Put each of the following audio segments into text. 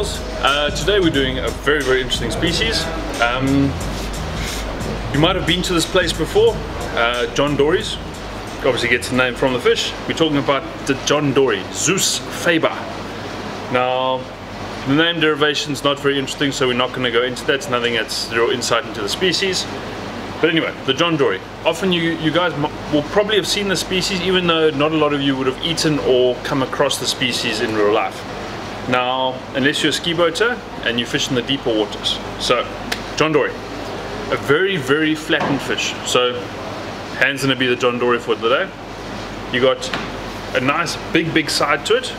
whales. Today we're doing a very interesting species. You might have been to this place before, John Dory's. Obviously gets the name from the fish. We're talking about the John Dory, Zeus faber. Now, the name derivation is not very interesting, so we're not going to go into that. It's nothing that's zero insight into the species. But anyway, the John Dory. Often you guys will probably have seen the species, even though not a lot of you would have eaten or come across the species in real life. Now, unless you're a ski boater and you fish in the deeper waters. So, John Dory, a very flattened fish. So, hand's gonna be the John Dory for today. You got a nice big side to it,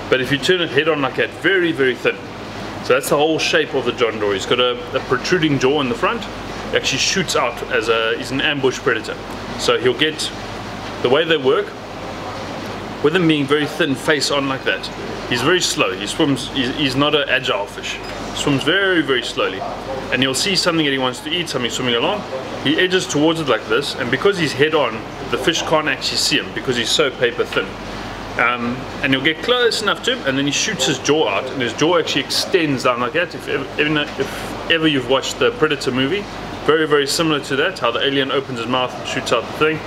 but if you turn it head on like that, very thin. So that's the whole shape of the John Dory. It's got a protruding jaw in the front. It actually shoots out as he's an ambush predator. So he'll get, the way they work, with him being very thin face on like that, he's very slow. He swims, he's not an agile fish. He swims very slowly. And you'll see something that he wants to eat, something swimming along. He edges towards it like this, and because he's head on, the fish can't actually see him because he's so paper thin. And he'll get close enough to him, and then he shoots his jaw out, and his jaw actually extends down like that. If ever you've watched the Predator movie, very similar to that, how the alien opens his mouth and shoots out the thing.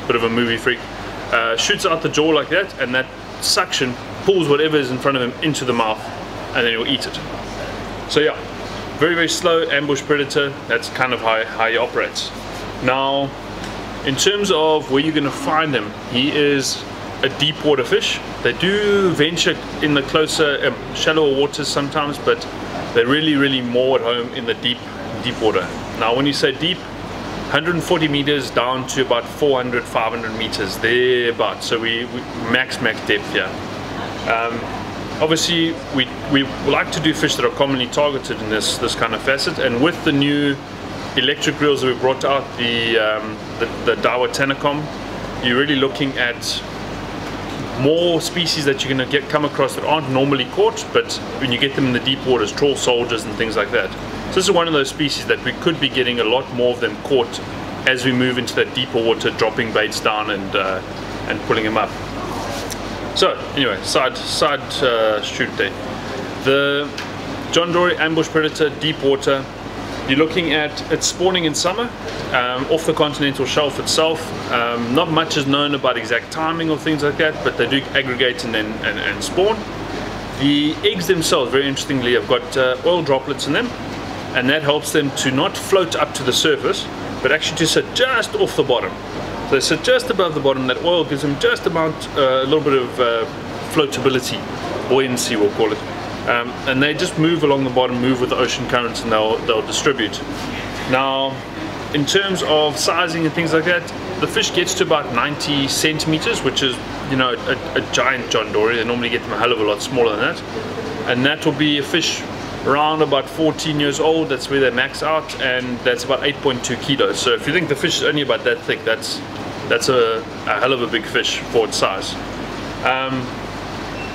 Bit of a movie freak. Shoots out the jaw like that, and that suction pulls whatever is in front of him into the mouth, and then he'll eat it. So yeah, very slow ambush predator. That's kind of how he operates. Now, in terms of where you're going to find him, he is a deep water fish. They do venture in the closer, shallower waters sometimes, but they're really more at home in the deep water. Now, when you say deep, 140 meters down to about 400-500 meters, thereabout. So we max depth here. Obviously, we like to do fish that are commonly targeted in this kind of facet, and with the new electric reels that we brought out, the Daiwa Tanacom, you're really looking at more species that you're going to come across that aren't normally caught, but when you get them in the deep waters, trawl soldiers and things like that. So this is one of those species that we could be getting a lot more of them caught as we move into that deeper water, dropping baits down and pulling them up. So anyway, side shoot there. The John Dory ambush predator, deep water. You're looking at it spawning in summer off the continental shelf itself. Not much is known about exact timing or things like that, but they do aggregate and spawn. The eggs themselves, very interestingly, have got oil droplets in them, and that helps them to not float up to the surface, but actually to sit just off the bottom. So they sit just above the bottom. That oil gives them just about a little bit of floatability, buoyancy we'll call it. And they just move along the bottom, move with the ocean currents, and they'll distribute. Now, in terms of sizing and things like that, the fish gets to about 90 centimeters, which is, you know, a giant John Dory. They normally get them a hell of a lot smaller than that. And that will be a fish around about 14 years old. That's where they max out, and that's about 8.2 kilos. So if you think the fish is only about that thick, that's a hell of a big fish for its size.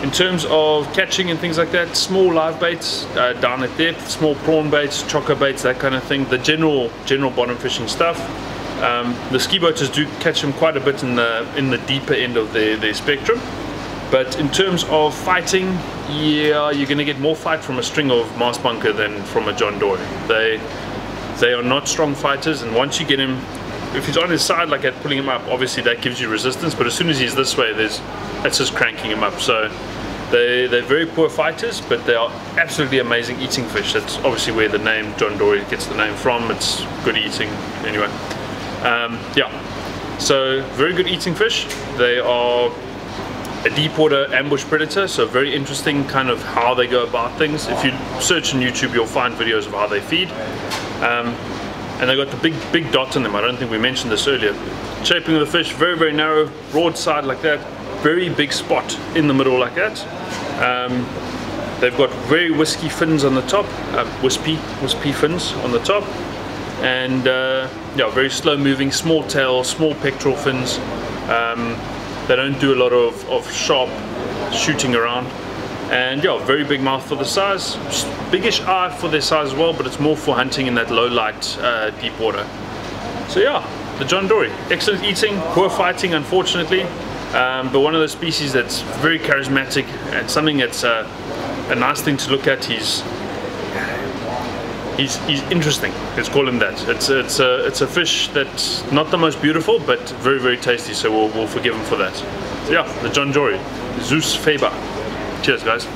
In terms of catching and things like that, small live baits down at depth, small prawn baits, chocker baits, that kind of thing, the general bottom fishing stuff. The ski boaters do catch them quite a bit in the deeper end of their spectrum. But in terms of fighting, yeah, you're going to get more fight from a string of mast bunker than from a John Dory. They are not strong fighters, and once you get him, if he's on his side like that, pulling him up, obviously that gives you resistance, but as soon as he's this way, that's just cranking him up. So they're very poor fighters, but they are absolutely amazing eating fish. That's obviously where the name John Dory gets the name from. It's good eating anyway. Yeah, so very good eating fish. They are a deep water ambush predator, so very interesting kind of how they go about things. If you search on YouTube, you'll find videos of how they feed. And they got the big dot on them. I don't think we mentioned this earlier. Shaping of the fish, very narrow, broadside like that. Very big spot in the middle like that. They've got very wispy fins on the top, wispy fins on the top, and yeah, very slow moving, small tail, small pectoral fins. They don't do a lot of sharp shooting around, and yeah, very big mouth for the size, biggish eye for their size as well, but it's more for hunting in that low light deep water. So yeah, the John Dory, excellent eating, poor fighting unfortunately, but one of those species that's very charismatic and something that's a nice thing to look at. He's interesting. Let's call him that. It's a fish that's not the most beautiful, but very, very tasty. So we'll forgive him for that. So yeah, the John Dory, Zeus Faber. Cheers, guys.